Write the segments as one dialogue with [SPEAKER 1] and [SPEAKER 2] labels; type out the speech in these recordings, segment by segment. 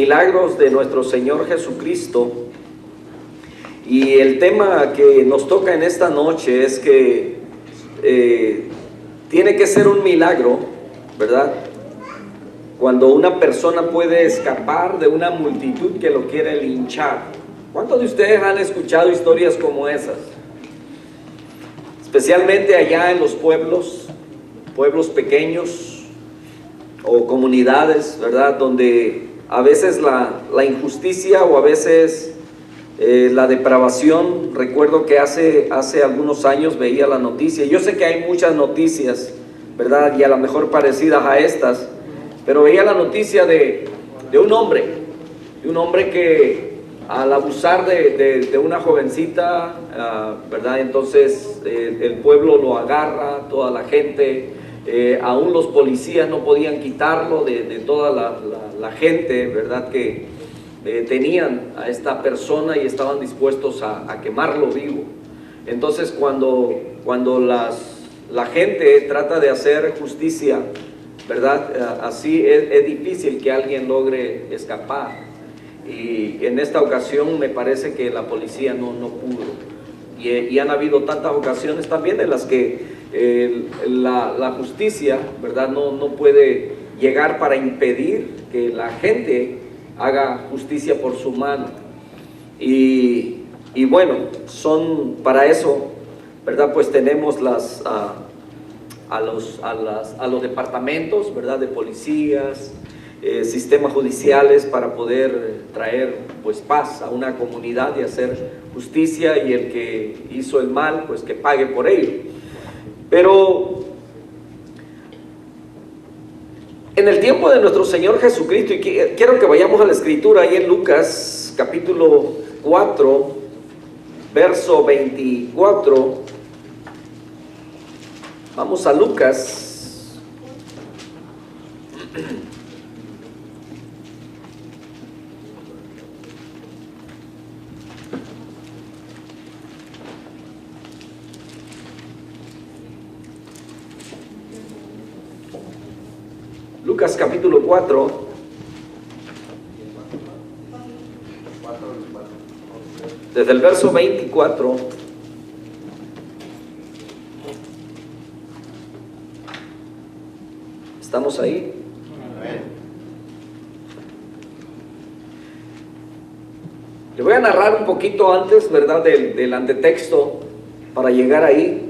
[SPEAKER 1] milagros de nuestro Señor Jesucristo. Y el tema que nos toca en esta noche es que tiene que ser un milagro, ¿verdad? Cuando una persona puede escapar de una multitud que lo quiere linchar. ¿Cuántos de ustedes han escuchado historias como esas? Especialmente allá en los pueblos pequeños o comunidades, ¿verdad? Donde a veces la injusticia o a veces la depravación. Recuerdo que hace algunos años veía la noticia. Yo sé que hay muchas noticias, ¿verdad? Y a lo mejor parecidas a estas, pero veía la noticia de un hombre que al abusar de una jovencita, ¿verdad? Entonces el pueblo lo agarra, toda la gente, aún los policías no podían quitarlo de toda la gente, ¿verdad? Que tenían a esta persona y estaban dispuestos a quemarlo vivo. Entonces cuando la gente trata de hacer justicia, ¿verdad? Así es difícil que alguien logre escapar. Y en esta ocasión me parece que la policía no pudo. Y han habido tantas ocasiones también en las que la justicia, ¿verdad? No puede llegar para impedir que la gente haga justicia por su mano. Y bueno, para eso, ¿verdad? Pues tenemos a los departamentos, ¿verdad? De policías, sistemas judiciales, para poder traer pues paz a una comunidad y hacer justicia, y el que hizo el mal pues que pague por ello. Pero en el tiempo de nuestro Señor Jesucristo, y quiero que vayamos a la escritura ahí en Lucas capítulo 4 verso 24. Vamos a Lucas capítulo 4, desde el verso 24. ¿Estamos ahí? Le voy a narrar un poquito antes, ¿verdad? Del antetexto para llegar ahí.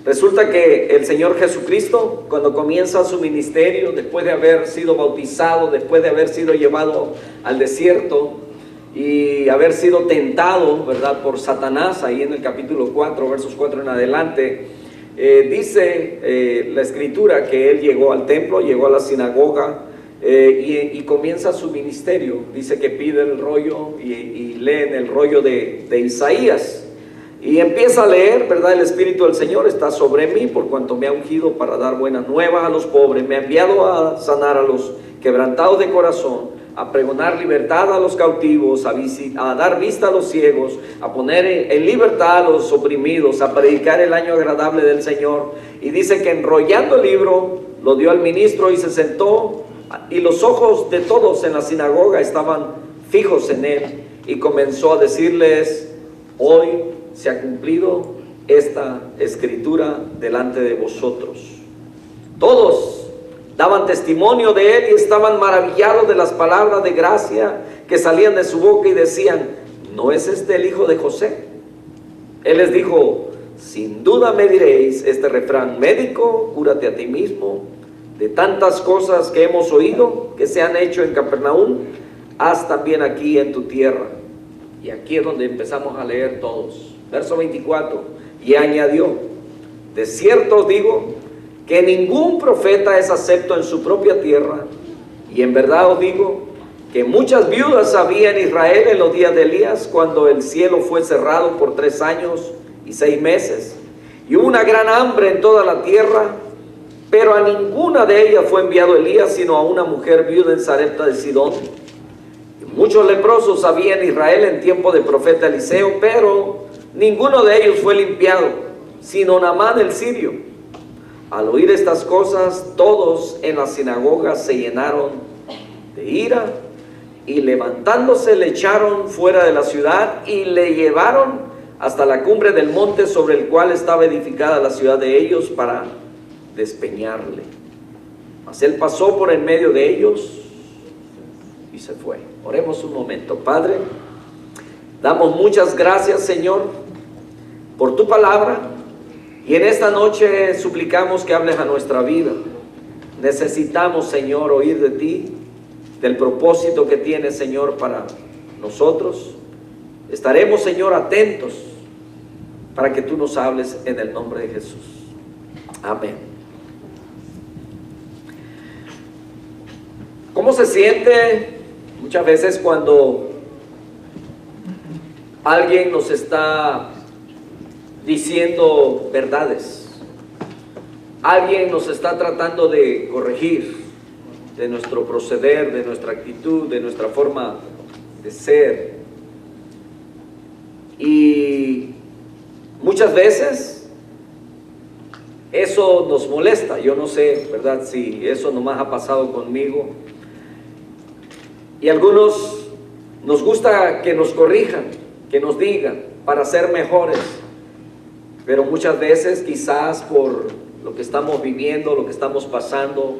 [SPEAKER 1] Resulta que el Señor Jesucristo, cuando comienza su ministerio, después de haber sido bautizado, después de haber sido llevado al desierto y haber sido tentado, ¿verdad?, por Satanás, ahí en el capítulo 4, versos 4 en adelante, dice la escritura que él llegó al templo, llegó a la sinagoga y comienza su ministerio. Dice que pide el rollo y lee en el rollo de Isaías. Y empieza a leer, ¿verdad? El Espíritu del Señor está sobre mí, por cuanto me ha ungido para dar buenas nuevas a los pobres, me ha enviado a sanar a los quebrantados de corazón, a pregonar libertad a los cautivos, a dar vista a los ciegos, a poner en libertad a los oprimidos, a predicar el año agradable del Señor. Y dice que enrollando el libro, lo dio al ministro y se sentó, y los ojos de todos en la sinagoga estaban fijos en él, y comenzó a decirles: hoy se ha cumplido esta escritura delante de vosotros. Todos daban testimonio de él y estaban maravillados de las palabras de gracia que salían de su boca y decían: ¿no es este el hijo de José? Él les dijo: sin duda me diréis este refrán: médico, cúrate a ti mismo. De tantas cosas que hemos oído que se han hecho en Capernaum, haz también aquí en tu tierra. Y aquí es donde empezamos a leer todos. Verso 24, y añadió: de cierto os digo que ningún profeta es acepto en su propia tierra, y en verdad os digo que muchas viudas había en Israel en los días de Elías, cuando el cielo fue cerrado por 3 años y 6 meses, y hubo una gran hambre en toda la tierra, pero a ninguna de ellas fue enviado Elías, sino a una mujer viuda en Sarepta de Sidón. Muchos leprosos había en Israel en tiempo del profeta Eliseo, pero ninguno de ellos fue limpiado, sino Naamán el sirio. Al oír estas cosas, todos en la sinagoga se llenaron de ira y levantándose le echaron fuera de la ciudad y le llevaron hasta la cumbre del monte sobre el cual estaba edificada la ciudad de ellos para despeñarle. Mas él pasó por en medio de ellos y se fue. Oremos un momento. Padre, damos muchas gracias, Señor, por tu palabra, y en esta noche suplicamos que hables a nuestra vida. Necesitamos, Señor, oír de ti, del propósito que tienes, Señor, para nosotros. Estaremos, Señor, atentos para que tú nos hables en el nombre de Jesús. Amén. ¿Cómo se siente muchas veces cuando alguien nos está diciendo verdades? Alguien nos está tratando de corregir de nuestro proceder, de nuestra actitud, de nuestra forma de ser. Y muchas veces eso nos molesta. Yo no sé, ¿verdad?, si eso nomás ha pasado conmigo. Y algunos nos gusta que nos corrijan, que nos digan para ser mejores. Pero muchas veces, quizás por lo que estamos viviendo, lo que estamos pasando,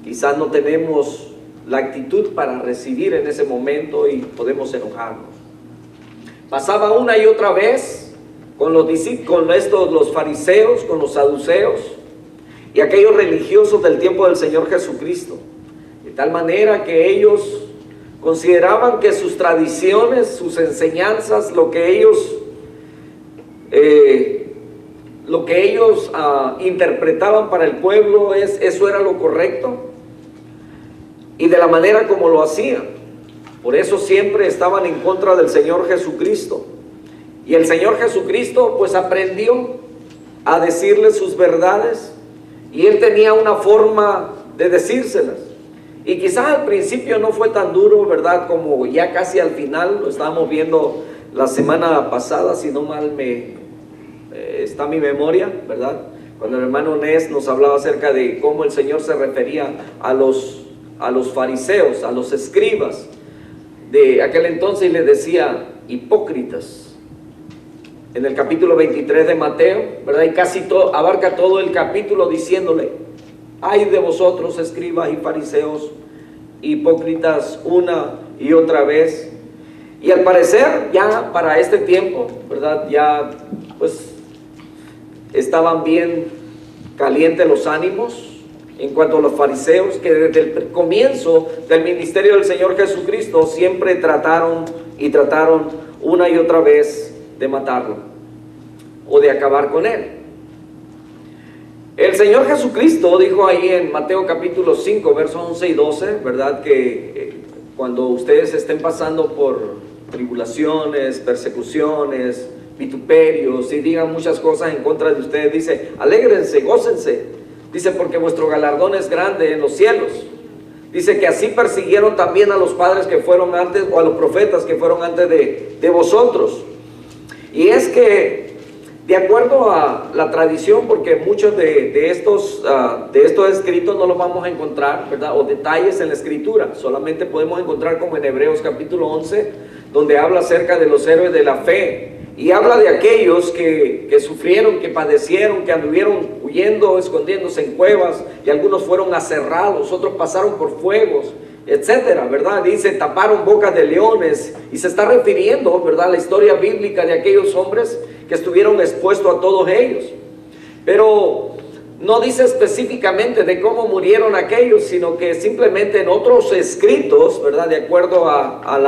[SPEAKER 1] quizás no tenemos la actitud para recibir en ese momento y podemos enojarnos. Pasaba una y otra vez con los fariseos, con los saduceos y aquellos religiosos del tiempo del Señor Jesucristo, de tal manera que ellos consideraban que sus tradiciones, sus enseñanzas, lo que ellos interpretaban para el pueblo, eso era lo correcto, y de la manera como lo hacían. Por eso siempre estaban en contra del Señor Jesucristo. Y el Señor Jesucristo pues aprendió a decirles sus verdades, y Él tenía una forma de decírselas. Y quizás al principio no fue tan duro, ¿verdad?, como ya casi al final. Lo estábamos viendo la semana pasada, si no mal está mi memoria, ¿verdad?, cuando el hermano Nes nos hablaba acerca de cómo el Señor se refería a los fariseos, a los escribas de aquel entonces, y les decía hipócritas. En el capítulo 23 de Mateo, ¿verdad?, y casi abarca todo el capítulo diciéndole: ay de vosotros, escribas y fariseos, hipócritas, una y otra vez. Y al parecer ya para este tiempo, ¿verdad?, ya pues estaban bien calientes los ánimos en cuanto a los fariseos, que desde el comienzo del ministerio del Señor Jesucristo siempre trataron una y otra vez de matarlo o de acabar con él. El Señor Jesucristo dijo ahí en Mateo capítulo 5, versos 11 y 12, ¿verdad?, que cuando ustedes estén pasando por tribulaciones, persecuciones, vituperios, y digan muchas cosas en contra de ustedes, dice: alégrense, gócense, dice, porque vuestro galardón es grande en los cielos. Dice que así persiguieron también a los padres que fueron antes, o a los profetas que fueron antes de vosotros. Y es que, de acuerdo a la tradición, porque muchos de estos escritos no los vamos a encontrar, ¿verdad?, o detalles en la escritura, solamente podemos encontrar como en Hebreos capítulo 11, donde habla acerca de los héroes de la fe, y habla de aquellos que sufrieron, que padecieron, que anduvieron huyendo, escondiéndose en cuevas, y algunos fueron aserrados, otros pasaron por fuegos, etcétera, ¿verdad? Dice, taparon bocas de leones, y se está refiriendo, ¿verdad?, a la historia bíblica de aquellos hombres que estuvieron expuestos a todos ellos. Pero no dice específicamente de cómo murieron aquellos, sino que simplemente en otros escritos, ¿verdad?, de acuerdo a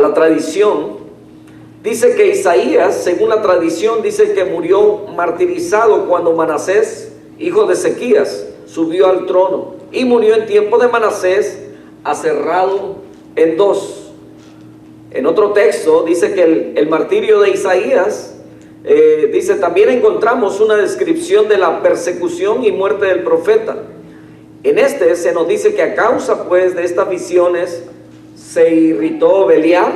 [SPEAKER 1] la tradición, dice que Isaías, según la tradición, dice que murió martirizado cuando Manasés, hijo de Ezequías, subió al trono, y murió en tiempo de Manasés, aserrado en dos. En otro texto dice que el martirio de Isaías, dice, también encontramos una descripción de la persecución y muerte del profeta. En este se nos dice que a causa pues de estas visiones se irritó Beliar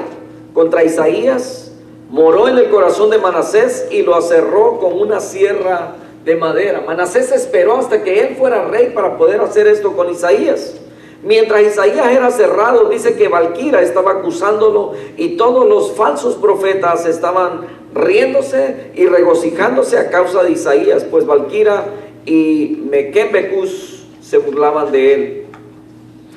[SPEAKER 1] contra Isaías, moró en el corazón de Manasés y lo aserró con una sierra de madera. Manasés esperó hasta que él fuera rey para poder hacer esto con Isaías. Mientras Isaías era cerrado, dice que Valquira estaba acusándolo y todos los falsos profetas estaban riéndose y regocijándose a causa de Isaías, pues Valquira y Mequembecús se burlaban de él.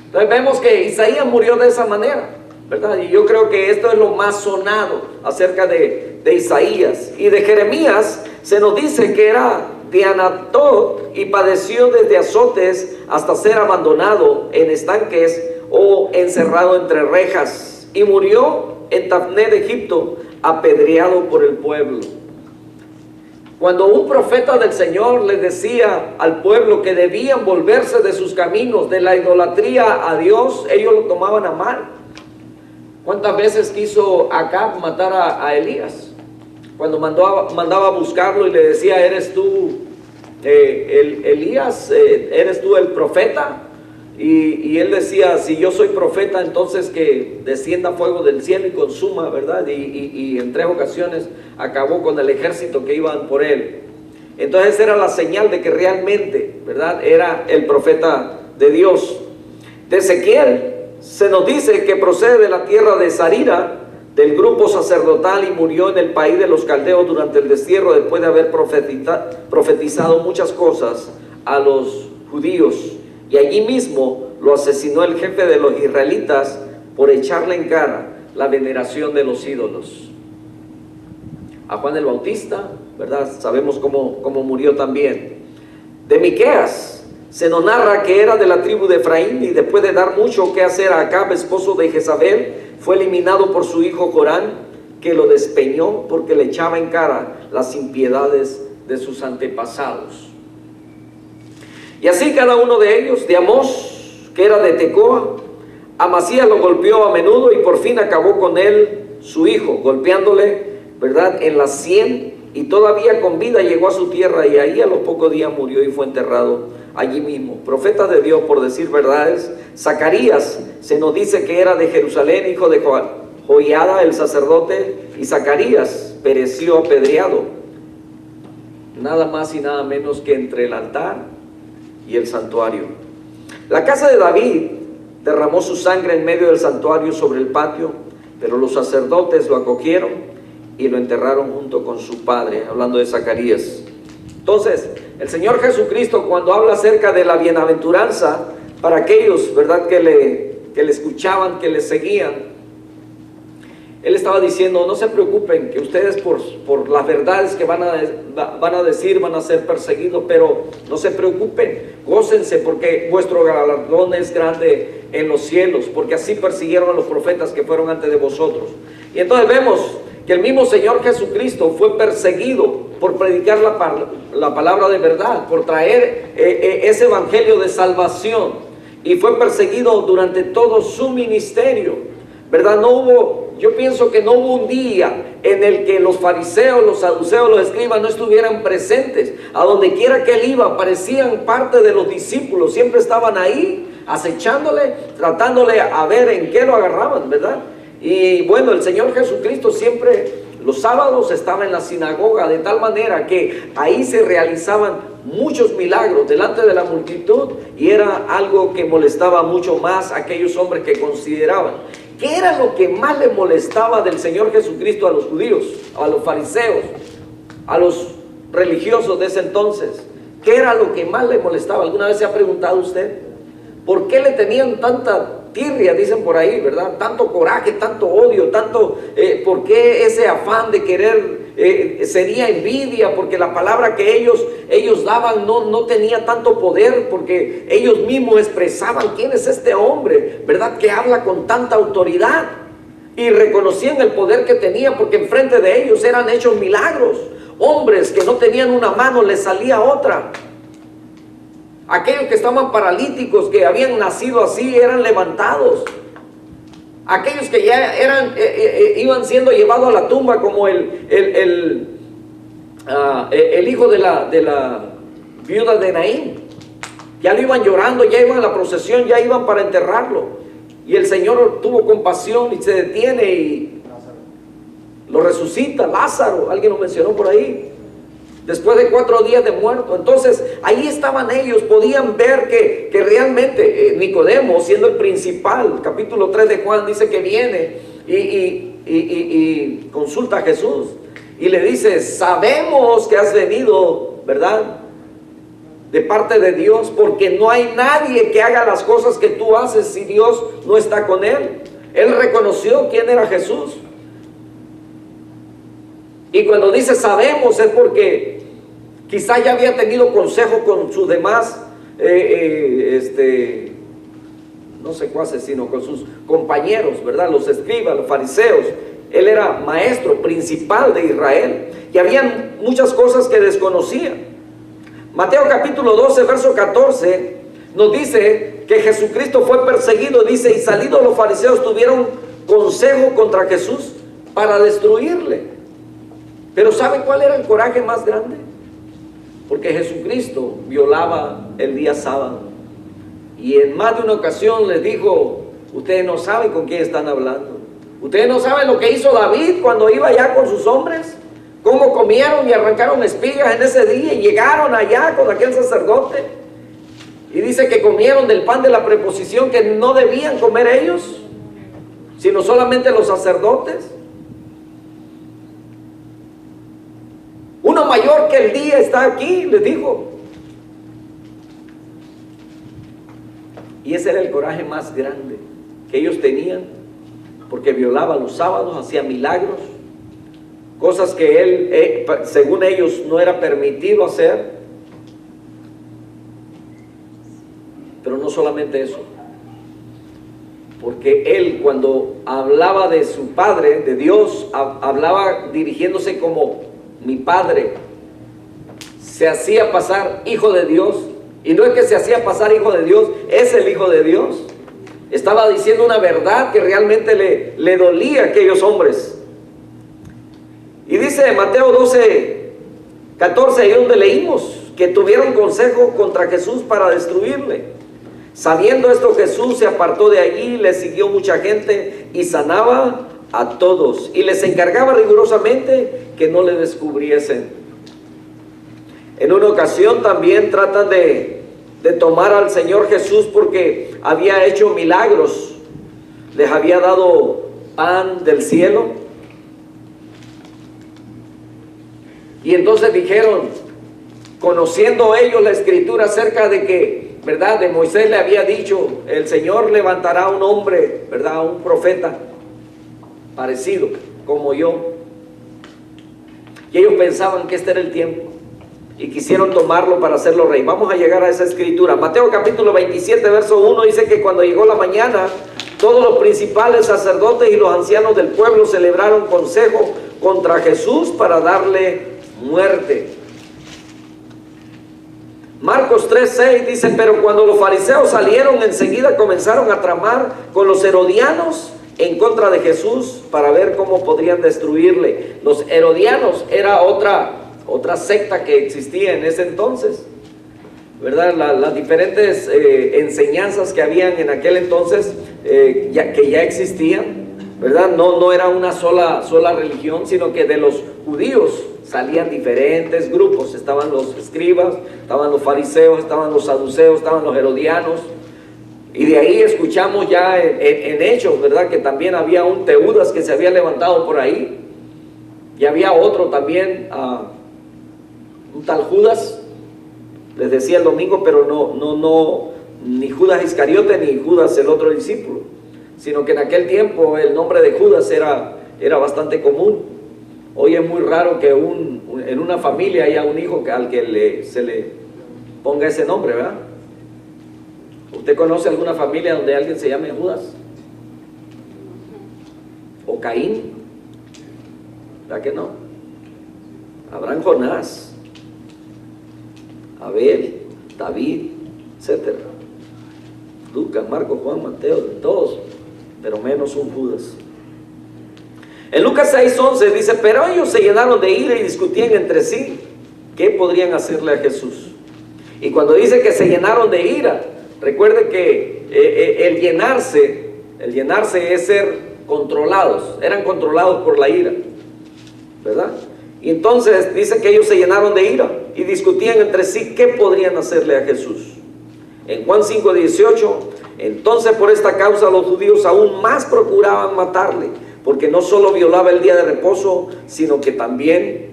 [SPEAKER 1] Entonces vemos que Isaías murió de esa manera, ¿verdad? Y yo creo que esto es lo más sonado acerca de Isaías. Y de Jeremías se nos dice que era de Anatot y padeció desde azotes hasta ser abandonado en estanques o encerrado entre rejas, y murió en Tafné de Egipto, apedreado por el pueblo. Cuando un profeta del Señor les decía al pueblo que debían volverse de sus caminos, de la idolatría a Dios, ellos lo tomaban a mal. ¿Cuántas veces quiso Acab matar a Elías? Cuando mandaba a buscarlo y le decía, ¿eres tú Elías? ¿Eres tú el profeta? Y él decía, si yo soy profeta, entonces que descienda fuego del cielo y consuma, ¿verdad? Y en 3 ocasiones acabó con el ejército que iban por él. Entonces era la señal de que realmente, ¿verdad?, era el profeta de Dios. De Ezequiel se nos dice que procede de la tierra de Sarira, del grupo sacerdotal, y murió en el país de los caldeos durante el destierro, después de haber profetizado muchas cosas a los judíos. Y allí mismo lo asesinó el jefe de los israelitas por echarle en cara la veneración de los ídolos. A Juan el Bautista, ¿verdad?, sabemos cómo murió también. De Miqueas se nos narra que era de la tribu de Efraín, y después de dar mucho que hacer a Acab, esposo de Jezabel, fue eliminado por su hijo Jorán, que lo despeñó porque le echaba en cara las impiedades de sus antepasados. Y así cada uno de ellos. De Amós, que era de Tecoa, Amasías lo golpeó a menudo, y por fin acabó con él su hijo, golpeándole, ¿verdad?, en la sien, y todavía con vida llegó a su tierra, y ahí a los pocos días murió y fue enterrado allí mismo. Profeta de Dios, por decir verdades. Zacarías se nos dice que era de Jerusalén, hijo de Joiada el sacerdote, y Zacarías pereció apedreado, nada más y nada menos que entre el altar y el santuario. La casa de David derramó su sangre en medio del santuario sobre el patio, pero los sacerdotes lo acogieron y lo enterraron junto con su padre, hablando de Zacarías. Entonces, el Señor Jesucristo, cuando habla acerca de la bienaventuranza para aquellos, ¿verdad?, que le escuchaban, que le seguían, Él estaba diciendo, no se preocupen, que ustedes por las verdades que van a decir van a ser perseguidos, pero no se preocupen, gócense, porque vuestro galardón es grande en los cielos, porque así persiguieron a los profetas que fueron antes de vosotros. Y entonces vemos que el mismo Señor Jesucristo fue perseguido por predicar la palabra de verdad, por traer ese evangelio de salvación, y fue perseguido durante todo su ministerio, ¿verdad? Yo pienso que no hubo un día en el que los fariseos, los saduceos, los escribas no estuvieran presentes. A donde quiera que él iba, parecían parte de los discípulos, siempre estaban ahí, acechándole, tratándole a ver en qué lo agarraban, ¿verdad? Y bueno, el Señor Jesucristo siempre, los sábados, estaba en la sinagoga, de tal manera que ahí se realizaban muchos milagros delante de la multitud, y era algo que molestaba mucho más a aquellos hombres que consideraban. ¿Qué era lo que más le molestaba del Señor Jesucristo a los judíos, a los fariseos, a los religiosos de ese entonces? ¿Qué era lo que más le molestaba? ¿Alguna vez se ha preguntado usted? ¿Por qué le tenían tanta tirria, dicen por ahí, ¿verdad? Tanto coraje, tanto odio, ¿por qué ese afán de querer? Sería envidia, porque la palabra que ellos daban no tenía tanto poder, porque ellos mismos expresaban quién es este hombre, ¿verdad?, que habla con tanta autoridad, y reconocían el poder que tenía, porque enfrente de ellos eran hechos milagros. Hombres que no tenían una mano, les salía otra. Aquellos que estaban paralíticos, que habían nacido así, eran levantados. Aquellos que ya iban siendo llevados a la tumba, como el hijo de la viuda de Naín, ya lo iban llorando, ya iban a la procesión, ya iban para enterrarlo, y el Señor tuvo compasión y se detiene y lo resucita. Lázaro, alguien lo mencionó por ahí. después de 4 días de muerto. Entonces ahí estaban ellos, podían ver que realmente Nicodemo, siendo el principal, capítulo 3 de Juan dice que viene y consulta a Jesús y le dice: sabemos que has venido, ¿verdad?, de parte de Dios, porque no hay nadie que haga las cosas que tú haces si Dios no está con él. Él reconoció quién era Jesús. Y cuando dice sabemos es porque quizá ya había tenido consejo con sus demás, no sé cuáles, sino con sus compañeros, ¿verdad? Los escribas, los fariseos. Él era maestro principal de Israel y habían muchas cosas que desconocía. Mateo capítulo 12, verso 14, nos dice que Jesucristo fue perseguido, dice, y salidos los fariseos tuvieron consejo contra Jesús para destruirle. Pero ¿sabe cuál era el coraje más grande? Porque Jesucristo violaba el día sábado. Y en más de una ocasión les dijo: ustedes no saben con quién están hablando. Ustedes no saben lo que hizo David cuando iba allá con sus hombres. Cómo comieron y arrancaron espigas en ese día y llegaron allá con aquel sacerdote. Y dice que comieron del pan de la preposición que no debían comer ellos, sino solamente los sacerdotes. Uno mayor que el día está aquí, les dijo. Y ese era el coraje más grande que ellos tenían, porque violaba los sábados, hacía milagros, cosas que él, según ellos, no era permitido hacer. Pero no solamente eso, porque él, cuando hablaba de su Padre, de Dios, hablaba dirigiéndose como mi Padre. Se hacía pasar hijo de Dios, y no es que se hacía pasar hijo de Dios, es el Hijo de Dios. Estaba diciendo una verdad que realmente le dolía a aquellos hombres. Y dice Mateo 12, 14, ahí donde leímos, que tuvieron consejo contra Jesús para destruirle. Sabiendo esto, Jesús se apartó de allí, le siguió mucha gente y sanaba a todos. Y les encargaba rigurosamente que no le descubriesen. En una ocasión también tratan de tomar al Señor Jesús porque había hecho milagros. Les había dado pan del cielo. Y entonces dijeron, conociendo ellos la escritura acerca de que, ¿verdad?, de Moisés le había dicho: el Señor levantará un hombre, ¿verdad?, un profeta parecido como yo. Y ellos pensaban que este era el tiempo y quisieron tomarlo para hacerlo rey. Vamos a llegar a esa escritura. Mateo capítulo 27, verso 1 dice que cuando llegó la mañana, todos los principales sacerdotes y los ancianos del pueblo celebraron consejo contra Jesús para darle muerte. Marcos 3:6 dice: pero cuando los fariseos salieron, enseguida comenzaron a tramar con los herodianos en contra de Jesús para ver cómo podrían destruirle. Los herodianos era otra secta que existía en ese entonces, ¿verdad? Las diferentes enseñanzas que habían en aquel entonces, que ya existían, ¿verdad? No era una sola religión, sino que de los judíos salían diferentes grupos. Estaban los escribas, estaban los fariseos, estaban los saduceos, estaban los herodianos. Y de ahí escuchamos ya en Hechos, ¿verdad?, que también había un Teudas que se había levantado por ahí. Y había otro también, un tal Judas, les decía el domingo, pero no, ni Judas Iscariote ni Judas el otro discípulo, sino que en aquel tiempo el nombre de Judas era bastante común. Hoy es muy raro que en una familia haya un hijo al que se le ponga ese nombre, ¿verdad? ¿Usted conoce alguna familia donde alguien se llame Judas? ¿O Caín? ¿Verdad que no? Habrán Jonás, Abel, David, etcétera. Lucas, Marcos, Juan, Mateo, todos, pero menos un Judas. En Lucas 6:11 dice: pero ellos se llenaron de ira y discutían entre sí qué podrían hacerle a Jesús. Y cuando dice que se llenaron de ira, recuerde que el llenarse es ser controlados. Eran controlados por la ira, ¿verdad? Y entonces dice que ellos se llenaron de ira y discutían entre sí qué podrían hacerle a Jesús. En Juan 5:18, entonces por esta causa los judíos aún más procuraban matarle, porque no solo violaba el día de reposo, sino que también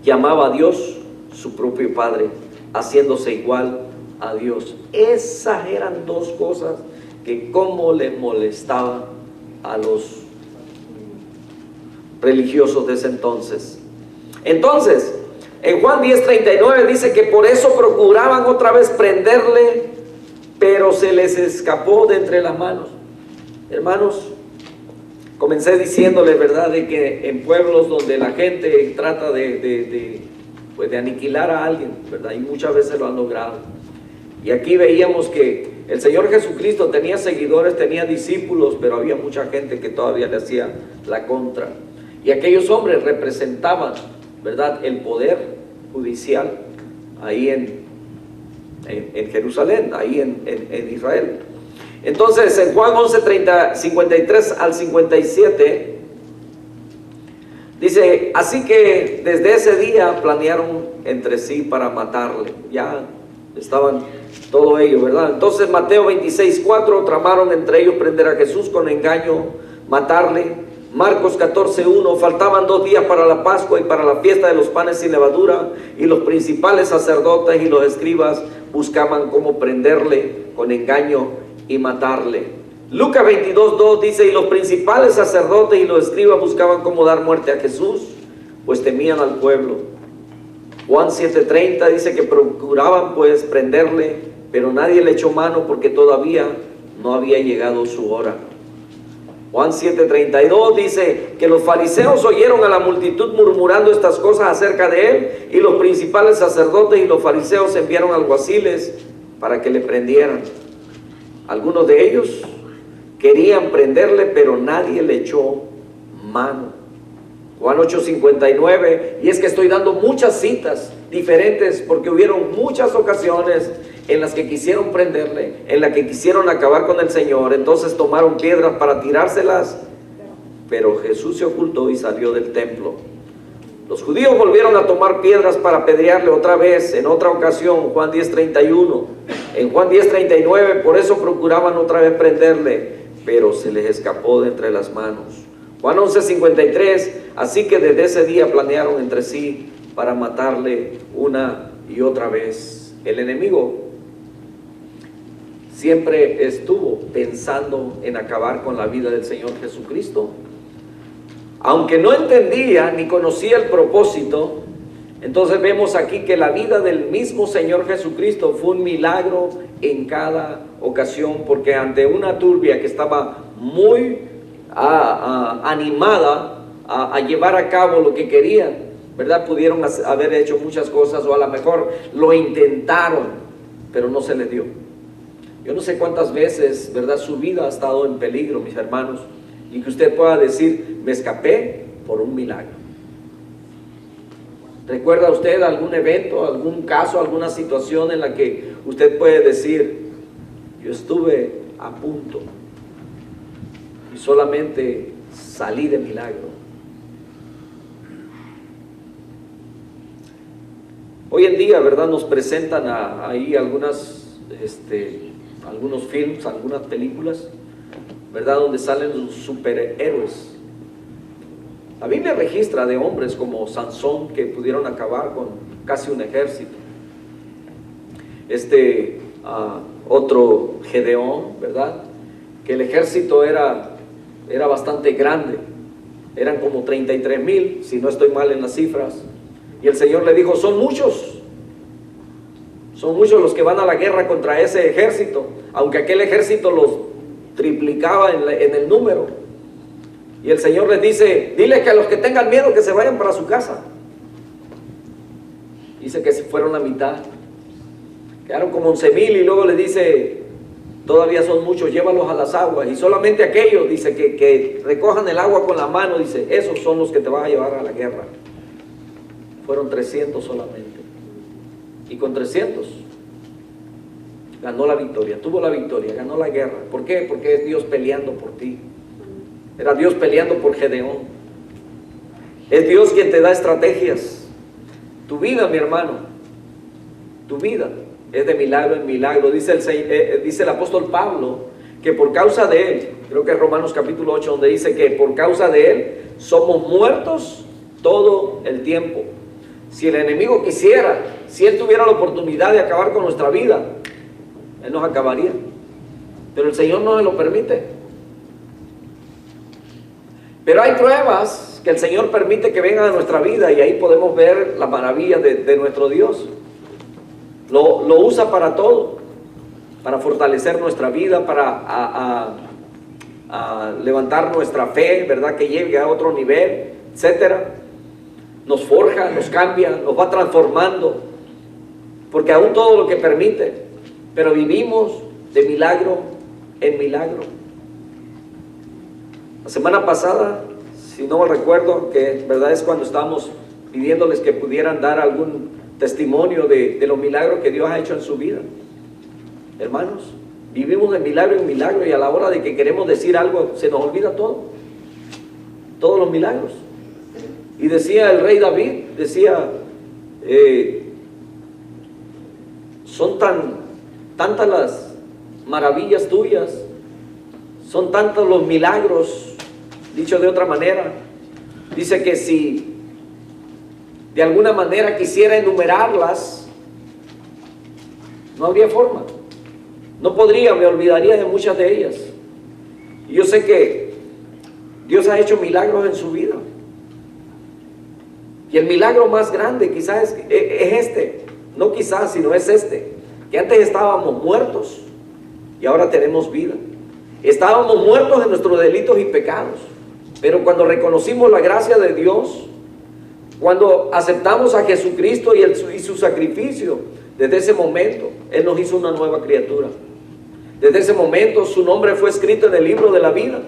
[SPEAKER 1] llamaba a Dios su propio Padre, haciéndose igual a Dios. Esas eran dos cosas que como le molestaban a los religiosos de ese entonces. Entonces, en Juan 10:39 dice que por eso procuraban otra vez prenderle, pero se les escapó de entre las manos. Hermanos, comencé diciéndoles, ¿verdad?, de que en pueblos donde la gente trata de aniquilar a alguien, ¿verdad?, y muchas veces lo han logrado. Y aquí veíamos que el Señor Jesucristo tenía seguidores, tenía discípulos, pero había mucha gente que todavía le hacía la contra. Y aquellos hombres representaban, ¿verdad?, el poder judicial ahí en Jerusalén, ahí en Israel. Entonces en Juan 11:53 al 57 dice, así que desde ese día planearon entre sí para matarle. Ya estaban todo ello, ¿verdad? Entonces Mateo 26:4, tramaron entre ellos prender a Jesús con engaño, matarle. Marcos 14:1, faltaban 2 días para la Pascua y para la fiesta de los panes sin levadura, y los principales sacerdotes y los escribas buscaban cómo prenderle con engaño y matarle. Lucas 22:2 dice, y los principales sacerdotes y los escribas buscaban cómo dar muerte a Jesús, pues temían al pueblo. Juan 7:30 dice que procuraban pues prenderle, pero nadie le echó mano porque todavía no había llegado su hora. Juan 7:32 dice que los fariseos oyeron a la multitud murmurando estas cosas acerca de él, y los principales sacerdotes y los fariseos enviaron alguaciles para que le prendieran. Algunos de ellos querían prenderle, pero nadie le echó mano. Juan 8:59, y es que estoy dando muchas citas diferentes porque hubieron muchas ocasiones en las que quisieron prenderle, en las que quisieron acabar con el Señor. Entonces tomaron piedras para tirárselas, pero Jesús se ocultó y salió del templo. Los judíos volvieron a tomar piedras para apedrearle otra vez, en otra ocasión, Juan 10:31. En Juan 10:39, por eso procuraban otra vez prenderle, pero se les escapó de entre las manos. Juan 11:53, así que desde ese día planearon entre sí para matarle una y otra vez. El enemigo siempre estuvo pensando en acabar con la vida del Señor Jesucristo. Aunque no entendía ni conocía el propósito, entonces vemos aquí que la vida del mismo Señor Jesucristo fue un milagro en cada ocasión, porque ante una turbia que estaba muy animada a llevar a cabo lo que querían, ¿verdad? Pudieron haber hecho muchas cosas, o a lo mejor lo intentaron, pero no se les dio. Yo no sé cuántas veces, ¿verdad?, su vida ha estado en peligro, mis hermanos, y que usted pueda decir, me escapé por un milagro. ¿Recuerda usted algún evento, algún caso, alguna situación en la que usted puede decir, yo estuve a punto y solamente salí de milagro? Hoy en día, ¿verdad?, nos presentan ahí algunos films, algunas películas, ¿verdad?, donde salen los superhéroes. La Biblia registra de hombres como Sansón que pudieron acabar con casi un ejército. Otro Gedeón, ¿verdad?, que el ejército era bastante grande, eran como 33,000, si no estoy mal en las cifras, y el Señor le dijo, son muchos los que van a la guerra contra ese ejército, aunque aquel ejército los triplicaba en el número. Y el Señor les dice, dile que a los que tengan miedo que se vayan para su casa. Dice que se fueron la mitad, quedaron como 11,000, y luego le dice, todavía son muchos, llévalos a las aguas, y solamente aquellos, dice, que recojan el agua con la mano, dice, esos son los que te vas a llevar a la guerra. Fueron 300 solamente, y con 300 ganó la victoria, tuvo la victoria, ganó la guerra. ¿Por qué? Porque es Dios peleando por ti. Era Dios peleando por Gedeón. Es Dios quien te da estrategias. Tu vida, mi hermano, tu vida es de milagro en milagro. Dice el apóstol Pablo que por causa de Él, creo que es Romanos capítulo 8, donde dice que por causa de Él somos muertos todo el tiempo. Si el enemigo quisiera, si Él tuviera la oportunidad de acabar con nuestra vida, Él nos acabaría. Pero el Señor no se lo permite. Pero hay pruebas que el Señor permite que vengan a nuestra vida, y ahí podemos ver la maravilla de nuestro Dios. Lo usa para todo, para fortalecer nuestra vida, para levantar nuestra fe, ¿verdad? Que llegue a otro nivel, etcétera. Nos forja, nos cambia, nos va transformando, porque aún todo lo que permite, pero vivimos de milagro en milagro. La semana pasada, si no me recuerdo, que verdad es cuando estábamos pidiéndoles que pudieran dar algún testimonio de los milagros que Dios ha hecho en su vida. Hermanos, vivimos de milagro en milagro, y a la hora de que queremos decir algo se nos olvida todo, todos los milagros. Y decía el rey David, decía, son tantas las maravillas tuyas, son tantos los milagros. Dicho de otra manera, dice que si de alguna manera quisiera enumerarlas, no habría forma, no podría, me olvidaría de muchas de ellas. Y yo sé que Dios ha hecho milagros en su vida, y el milagro más grande quizás es este, no quizás, sino es este, que antes estábamos muertos y ahora tenemos vida. Estábamos muertos en nuestros delitos y pecados, pero cuando reconocimos la gracia de Dios, cuando aceptamos a Jesucristo y su sacrificio, desde ese momento Él nos hizo una nueva criatura. Desde ese momento su nombre fue escrito en el libro de la vida.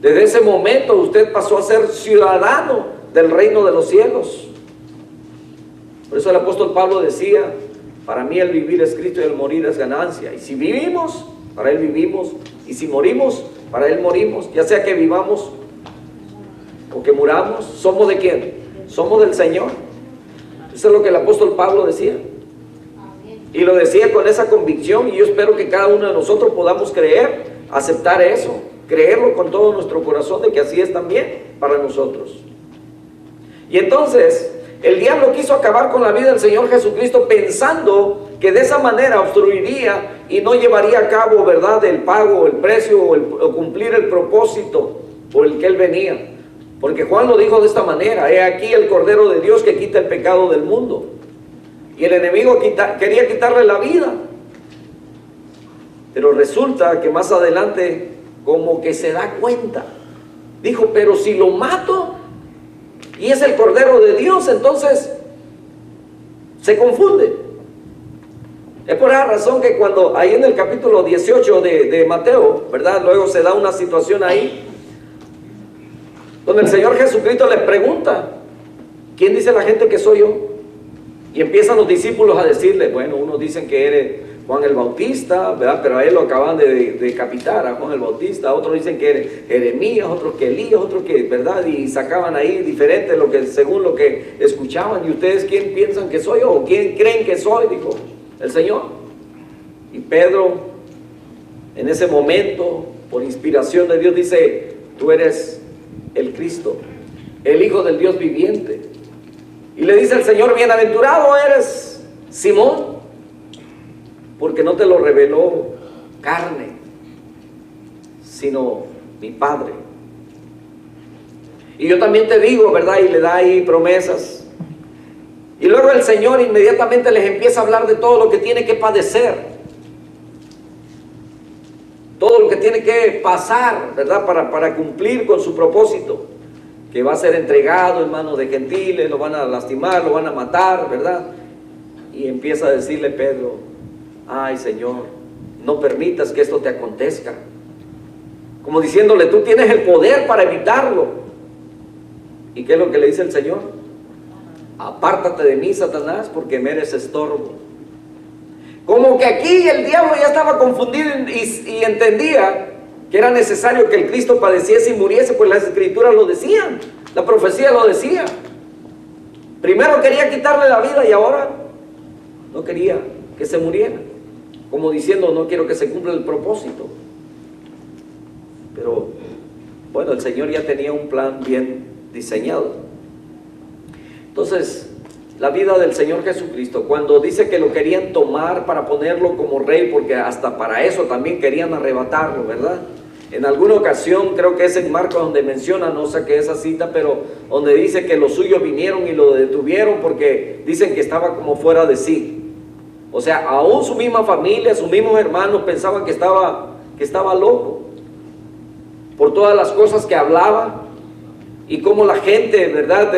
[SPEAKER 1] Desde ese momento usted pasó a ser ciudadano del reino de los cielos. Por eso el apóstol Pablo decía, para mí el vivir es Cristo y el morir es ganancia. Y si vivimos, para Él vivimos, y si morimos, para Él morimos. Ya sea que vivamos o que muramos, ¿somos de quién? Somos del Señor. Eso es lo que el apóstol Pablo decía. Y lo decía con esa convicción, y yo espero que cada uno de nosotros podamos creer, aceptar eso, creerlo con todo nuestro corazón, de que así es también para nosotros. Y entonces el diablo quiso acabar con la vida del Señor Jesucristo, pensando que de esa manera obstruiría y no llevaría a cabo, ¿verdad?, el pago, el precio o cumplir el propósito por el que Él venía. Porque Juan lo dijo de esta manera: he aquí el Cordero de Dios que quita el pecado del mundo. Y el enemigo quería quitarle la vida. Pero resulta que más adelante como que se da cuenta. Dijo, pero si lo mato y es el Cordero de Dios, entonces se confunde. Es por esa razón que cuando ahí en el capítulo 18 de Mateo, ¿verdad?, luego se da una situación ahí donde el Señor Jesucristo les pregunta, ¿quién dice la gente que soy yo? Y empiezan los discípulos a decirle, bueno, unos dicen que eres Juan el Bautista, ¿verdad?, pero a él lo acaban de decapitar, a Juan el Bautista. Otros dicen que eres Jeremías, otros que Elías, otros que, ¿verdad?, y sacaban ahí diferente según lo que escuchaban. ¿Y ustedes quién piensan que soy yo? ¿O quién creen que soy?, dijo el Señor. Y Pedro, en ese momento, por inspiración de Dios, dice, tú eres el Cristo, el Hijo del Dios viviente. Y le dice el Señor, bienaventurado eres, Simón, porque no te lo reveló carne, sino mi Padre. Y yo también te digo, ¿verdad?, y le da ahí promesas. Y luego el Señor inmediatamente les empieza a hablar de todo lo que tiene que padecer, todo lo que tiene que pasar, ¿verdad?, para cumplir con su propósito, que va a ser entregado en manos de gentiles, lo van a lastimar, lo van a matar, ¿verdad? Y empieza a decirle Pedro, ay Señor, no permitas que esto te acontezca. Como diciéndole, tú tienes el poder para evitarlo. ¿Y qué es lo que le dice el Señor? Apártate de mí, Satanás, porque me eres estorbo. Como que aquí el diablo ya estaba confundido y entendía que era necesario que el Cristo padeciese y muriese, pues las Escrituras lo decían. La profecía lo decía. Primero quería quitarle la vida y ahora no quería que se muriera. Como diciendo, no quiero que se cumpla el propósito. Pero bueno, el Señor ya tenía un plan bien diseñado. Entonces, la vida del Señor Jesucristo, cuando dice que lo querían tomar para ponerlo como rey, porque hasta para eso también querían arrebatarlo, ¿verdad? En alguna ocasión, creo que es en Marcos donde menciona, no saqué esa cita, pero donde dice que los suyos vinieron y lo detuvieron porque dicen que estaba como fuera de sí. O sea, aún su misma familia, sus mismos hermanos pensaban que estaba loco por todas las cosas que hablaba y cómo la gente, ¿verdad?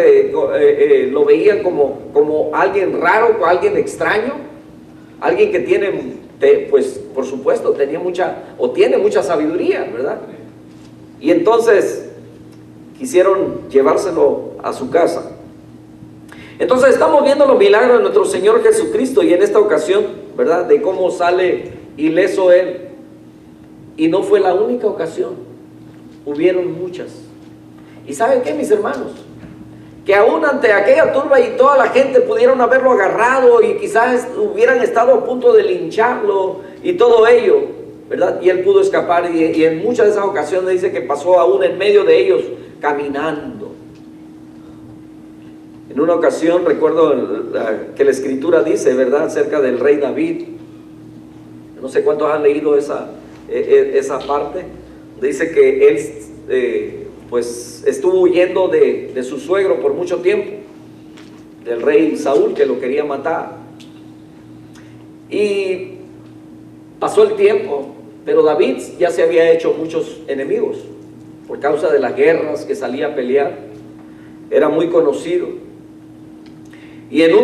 [SPEAKER 1] Lo veían como alguien raro, como alguien extraño, alguien que tiene, pues por supuesto, tiene mucha sabiduría, ¿verdad? Y entonces quisieron llevárselo a su casa. Entonces estamos viendo los milagros de nuestro Señor Jesucristo, y en esta ocasión, ¿verdad?, de cómo sale ileso Él. Y no fue la única ocasión, hubieron muchas. ¿Y saben qué, mis hermanos? Que aún ante aquella turba y toda la gente pudieron haberlo agarrado y quizás hubieran estado a punto de lincharlo y todo ello, ¿verdad? Y Él pudo escapar, y en muchas de esas ocasiones dice que pasó aún en medio de ellos caminando. En una ocasión recuerdo que la Escritura dice, ¿verdad?, acerca del rey David. No sé cuántos han leído esa parte. Dice que él pues estuvo huyendo de su suegro por mucho tiempo, del rey Saúl, que lo quería matar. Y pasó el tiempo, pero David ya se había hecho muchos enemigos por causa de las guerras que salía a pelear. Era muy conocido. Y en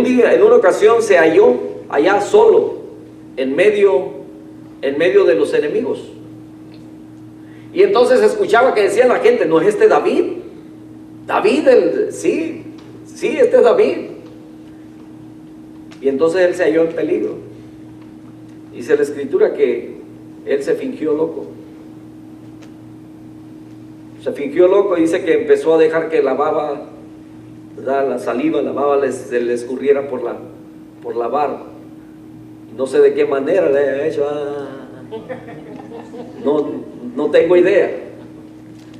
[SPEAKER 1] una ocasión se halló allá solo, en medio de los enemigos. Y entonces escuchaba que decía la gente, ¿no es este David? David, sí, este es David. Y entonces él se halló en peligro. Dice la Escritura que él se fingió loco. Se fingió loco y dice que empezó a dejar que la baba, ¿verdad?, la saliva, la baba se le escurriera por la barba. No sé de qué manera le ha hecho. No tengo idea.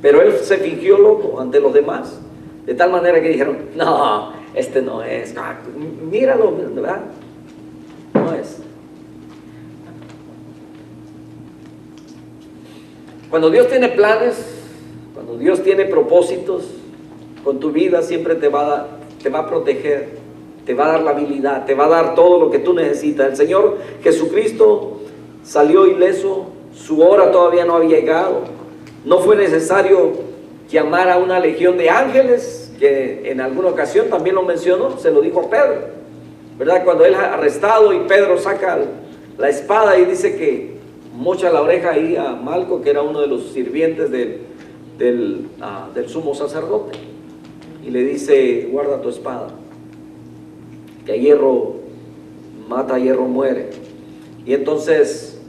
[SPEAKER 1] Pero él se fingió loco ante los demás, de tal manera que dijeron, no, este no es. Míralo, ¿verdad? No es. Cuando Dios tiene planes, cuando Dios tiene propósitos con tu vida, siempre te va a proteger, te va a dar la habilidad, te va a dar todo lo que tú necesitas. El Señor Jesucristo salió ileso, su hora todavía no había llegado. No fue necesario llamar a una legión de ángeles, que en alguna ocasión también lo mencionó, se lo dijo a Pedro, ¿verdad? Cuando él es arrestado y Pedro saca la espada y dice que mocha la oreja ahí a Malco, que era uno de los sirvientes del sumo sacerdote, y le dice, guarda tu espada, que a hierro mata, a hierro muere. Y entonces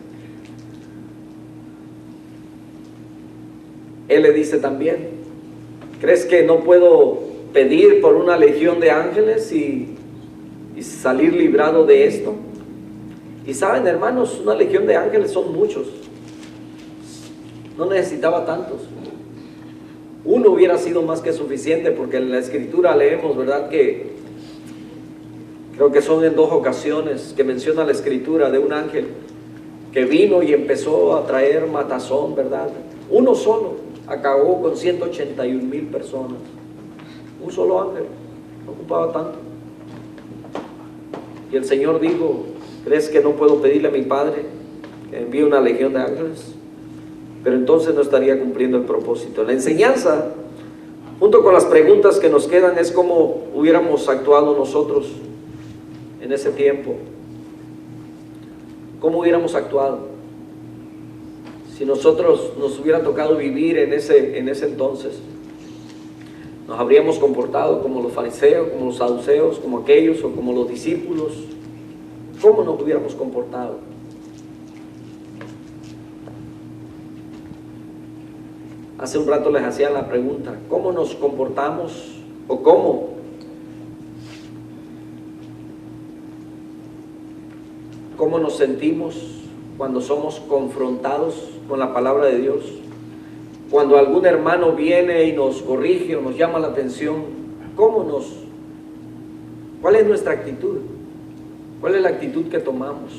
[SPEAKER 1] él le dice también, ¿crees que no puedo pedir por una legión de ángeles y salir librado de esto? Y saben, hermanos, una legión de ángeles son muchos. No necesitaba tantos. Uno hubiera sido más que suficiente, porque en la Escritura leemos, ¿verdad?, que creo que son en 2 ocasiones que menciona la Escritura de un ángel que vino y empezó a traer matazón, ¿verdad? Uno solo acabó con 181,000 personas. Un solo ángel, no ocupaba tanto. Y el Señor dijo, ¿crees que no puedo pedirle a mi Padre que envíe una legión de ángeles? Pero entonces no estaría cumpliendo el propósito. La enseñanza, junto con las preguntas que nos quedan, es cómo hubiéramos actuado nosotros en ese tiempo. ¿Cómo hubiéramos actuado? Si nosotros nos hubiera tocado vivir en ese entonces, ¿nos habríamos comportado como los fariseos, como los saduceos, como aquellos, o como los discípulos? ¿Cómo nos hubiéramos comportado? Hace un rato les hacía la pregunta, ¿cómo nos comportamos o cómo nos sentimos cuando somos confrontados con la palabra de Dios? Cuando algún hermano viene y nos corrige o nos llama la atención, ¿cuál es nuestra actitud? ¿Cuál es la actitud que tomamos?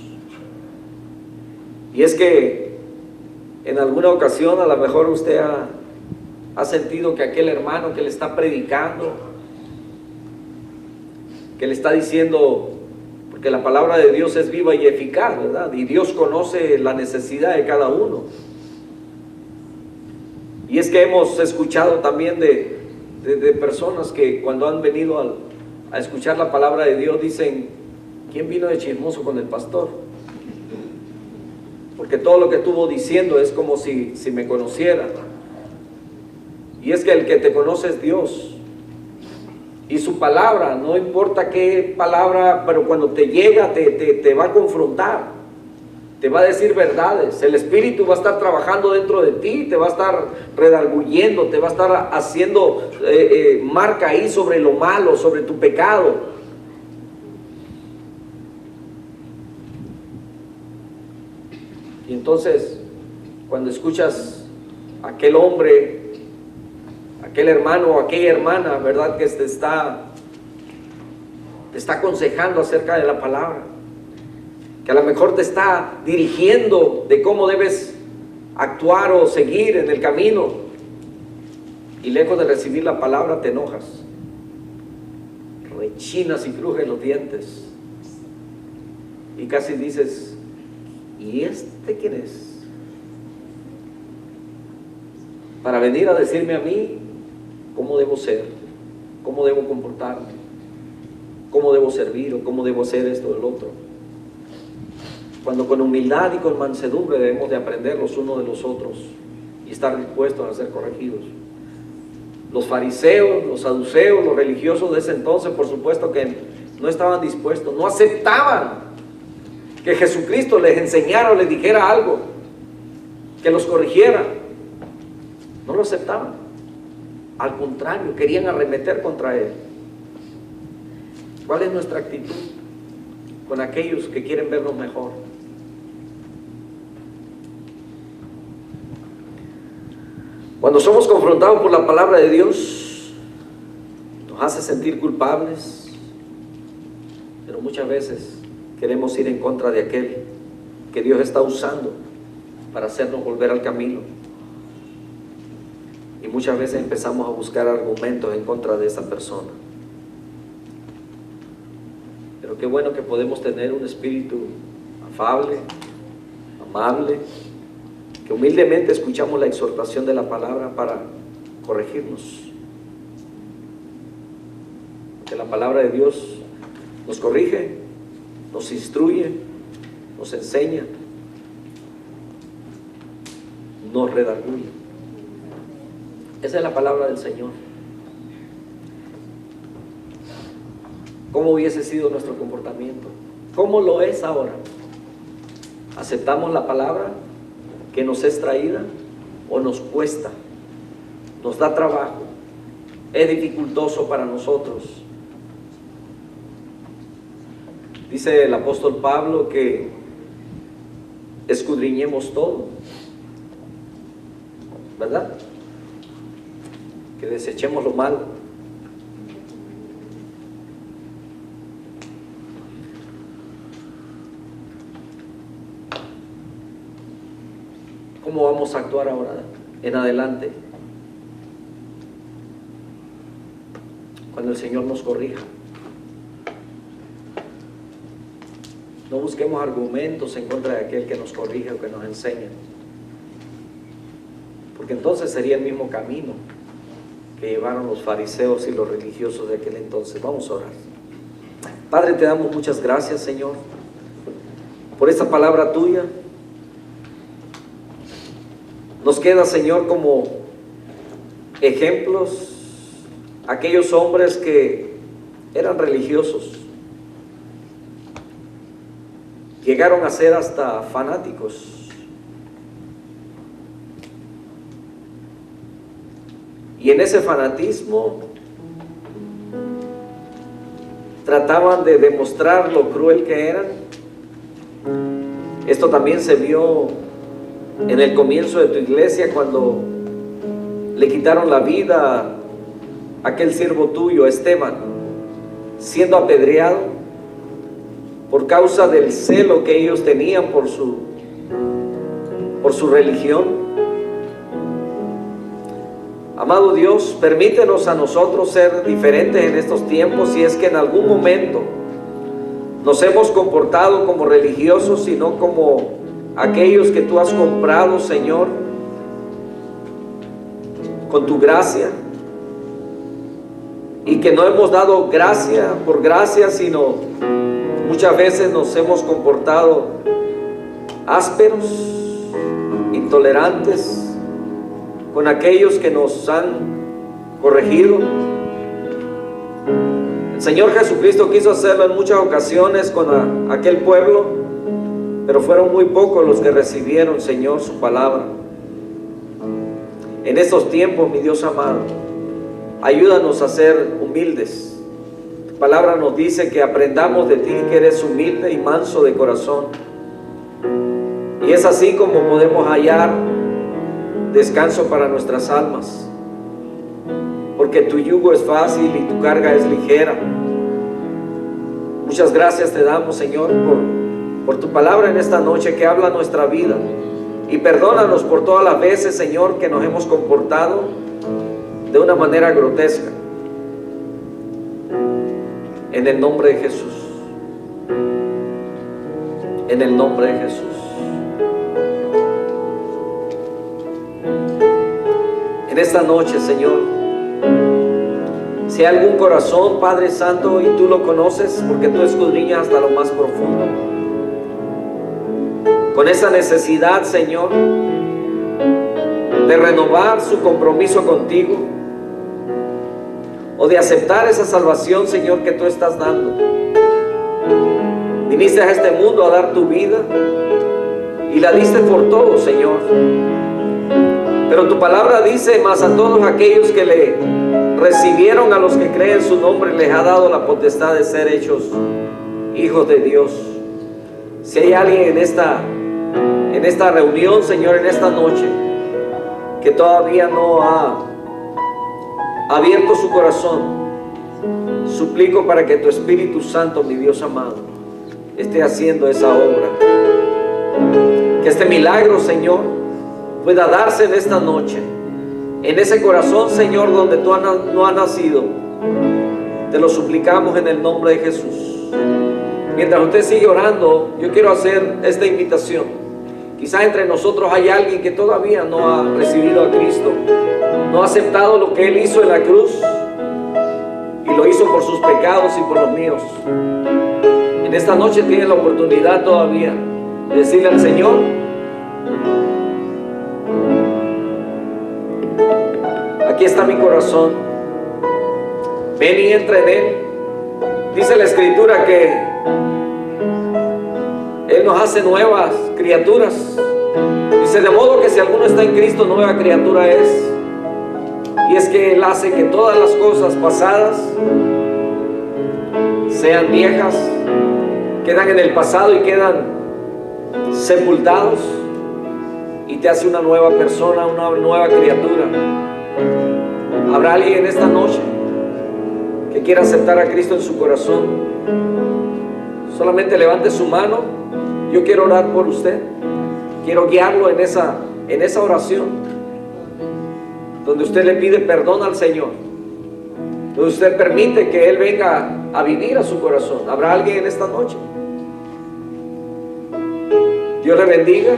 [SPEAKER 1] Y es que en alguna ocasión a lo mejor usted ha sentido que aquel hermano que le está predicando, que le está diciendo, porque la palabra de Dios es viva y eficaz, ¿verdad? Y Dios conoce la necesidad de cada uno. Y es que hemos escuchado también de personas que cuando han venido a escuchar la palabra de Dios dicen, ¿quién vino de chismoso con el pastor? Porque todo lo que estuvo diciendo es como si me conociera. Y es que el que te conoce es Dios. Y su palabra, no importa qué palabra, pero cuando te llega te va a confrontar, te va a decir verdades. El Espíritu va a estar trabajando dentro de ti, te va a estar redarguyendo, te va a estar haciendo marca ahí sobre lo malo, sobre tu pecado. Y entonces, cuando escuchas a aquel hombre, aquel hermano o aquella hermana, ¿verdad?, que te está aconsejando acerca de la palabra, que a lo mejor te está dirigiendo de cómo debes actuar o seguir en el camino, y lejos de recibir la palabra te enojas, rechinas y crujes los dientes y casi dices, ¿y este quién es? Para venir a decirme a mí cómo debo ser, cómo debo comportarme, cómo debo servir o cómo debo hacer esto o el otro. Cuando con humildad y con mansedumbre debemos de aprender los unos de los otros y estar dispuestos a ser corregidos. Los fariseos, los saduceos, los religiosos de ese entonces, por supuesto que no estaban dispuestos, no aceptaban que Jesucristo les enseñara o les dijera algo, que los corrigiera. No lo aceptaban. Al contrario, querían arremeter contra Él. ¿Cuál es nuestra actitud con aquellos que quieren vernos mejor? Cuando somos confrontados por la palabra de Dios, nos hace sentir culpables, pero muchas veces queremos ir en contra de aquel que Dios está usando para hacernos volver al camino. Y muchas veces empezamos a buscar argumentos en contra de esa persona. Pero qué bueno que podemos tener un espíritu afable, amable, que humildemente escuchamos la exhortación de la palabra para corregirnos. Porque la palabra de Dios nos corrige, nos instruye, nos enseña, nos redarguye. Esa es la palabra del Señor. ¿Cómo hubiese sido nuestro comportamiento? ¿Cómo lo es ahora? ¿Aceptamos la palabra que nos es traída o nos cuesta? ¿Nos da trabajo? ¿Es dificultoso para nosotros? Dice el apóstol Pablo que escudriñemos todo, ¿verdad? Que desechemos lo malo. ¿Cómo vamos a actuar ahora en adelante? Cuando el Señor nos corrija. No busquemos argumentos en contra de aquel que nos corrige o que nos enseña, porque entonces sería el mismo camino que llevaron los fariseos y los religiosos de aquel entonces. Vamos a orar. Padre, te damos muchas gracias, Señor, por esta palabra tuya. Nos queda, Señor, como ejemplos aquellos hombres que eran religiosos, llegaron a ser hasta fanáticos, y en ese fanatismo trataban de demostrar lo cruel que eran. Esto también se vio en el comienzo de tu iglesia, cuando le quitaron la vida a aquel siervo tuyo, Esteban, siendo apedreado por causa del celo que ellos tenían por su religión. Amado Dios, permítenos a nosotros ser diferentes en estos tiempos, si es que en algún momento nos hemos comportado como religiosos y no como aquellos que tú has comprado, Señor, con tu gracia, y que no hemos dado gracia por gracia, sino muchas veces nos hemos comportado ásperos, intolerantes con aquellos que nos han corregido. El Señor Jesucristo quiso hacerlo en muchas ocasiones con aquel pueblo, pero fueron muy pocos los que recibieron, Señor, su palabra. En estos tiempos, mi Dios amado, ayúdanos a ser humildes. Tu palabra nos dice que aprendamos de ti, que eres humilde y manso de corazón. Y es así como podemos hallar descanso para nuestras almas, porque tu yugo es fácil y tu carga es ligera. Muchas gracias te damos, Señor, por tu palabra en esta noche que habla nuestra vida, y perdónanos por todas las veces, Señor, que nos hemos comportado de una manera grotesca. En el nombre de Jesús, en el nombre de Jesús. En esta noche, Señor, si hay algún corazón, Padre Santo, y tú lo conoces porque tú escudriñas hasta lo más profundo, con esa necesidad, Señor, de renovar su compromiso contigo, o de aceptar esa salvación, Señor, que tú estás dando. Viniste a este mundo a dar tu vida y la diste por todo, Señor. Pero tu palabra dice: mas a todos aquellos que le recibieron, a los que creen su nombre, les ha dado la potestad de ser hechos hijos de Dios. Si hay alguien en esta reunión, Señor, en esta noche, que todavía no ha abierto su corazón, suplico para que tu Espíritu Santo, mi Dios amado, esté haciendo esa obra. Que este milagro, Señor, pueda darse en esta noche, en ese corazón, Señor, donde tú no has nacido. Te lo suplicamos en el nombre de Jesús. Mientras usted sigue orando, yo quiero hacer esta invitación. Quizás entre nosotros hay alguien que todavía no ha recibido a Cristo, no ha aceptado lo que Él hizo en la cruz, y lo hizo por sus pecados y por los míos. En esta noche tiene la oportunidad todavía de decirle al Señor: aquí está mi corazón, ven y entra en Él. Dice la Escritura que Él nos hace nuevas criaturas. Dice: de modo que si alguno está en Cristo, nueva criatura es. Y es que Él hace que todas las cosas pasadas sean viejas, quedan en el pasado y quedan sepultados, y te hace una nueva persona, una nueva criatura. ¿Habrá alguien en esta noche que quiera aceptar a Cristo en su corazón? Solamente levante su mano. Yo quiero orar por usted. Quiero guiarlo en esa oración, donde usted le pide perdón al Señor, donde usted permite que Él venga a vivir a su corazón. ¿Habrá alguien en esta noche? Dios le bendiga.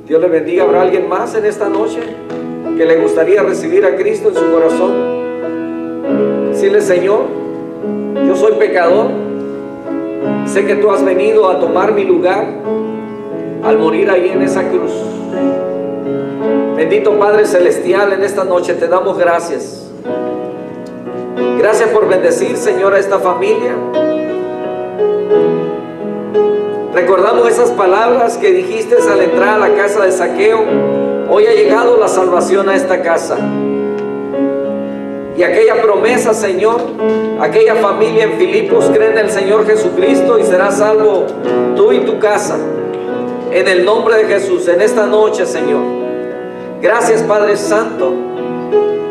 [SPEAKER 1] Dios le bendiga. ¿Habrá alguien más en esta noche que le gustaría recibir a Cristo en su corazón? Decirle: Señor, yo soy pecador, sé que tú has venido a tomar mi lugar al morir ahí en esa cruz. Bendito Padre Celestial, en esta noche te damos gracias. Gracias por bendecir, Señor, a esta familia. Recordamos esas palabras que dijiste al entrar a la casa de Zaqueo: hoy ha llegado la salvación a esta casa. Y aquella promesa, Señor, aquella familia en Filipos cree en el Señor Jesucristo y serás salvo tú y tu casa. En el nombre de Jesús, en esta noche, Señor. Gracias, Padre Santo,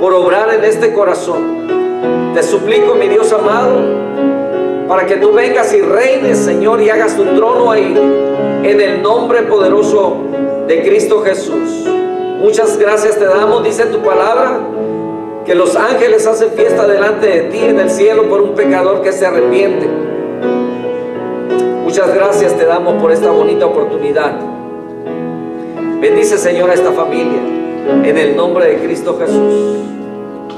[SPEAKER 1] por obrar en este corazón. Te suplico, mi Dios amado, para que tú vengas y reines, Señor, y hagas tu trono ahí, en el nombre poderoso de Cristo Jesús. Muchas gracias te damos, dice tu palabra, que los ángeles hacen fiesta delante de ti en el cielo por un pecador que se arrepiente. Muchas gracias te damos por esta bonita oportunidad. Bendice, Señor, a esta familia, en el nombre de Cristo Jesús.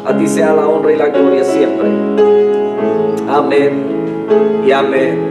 [SPEAKER 1] A ti sea la honra y la gloria siempre. Amén y amén.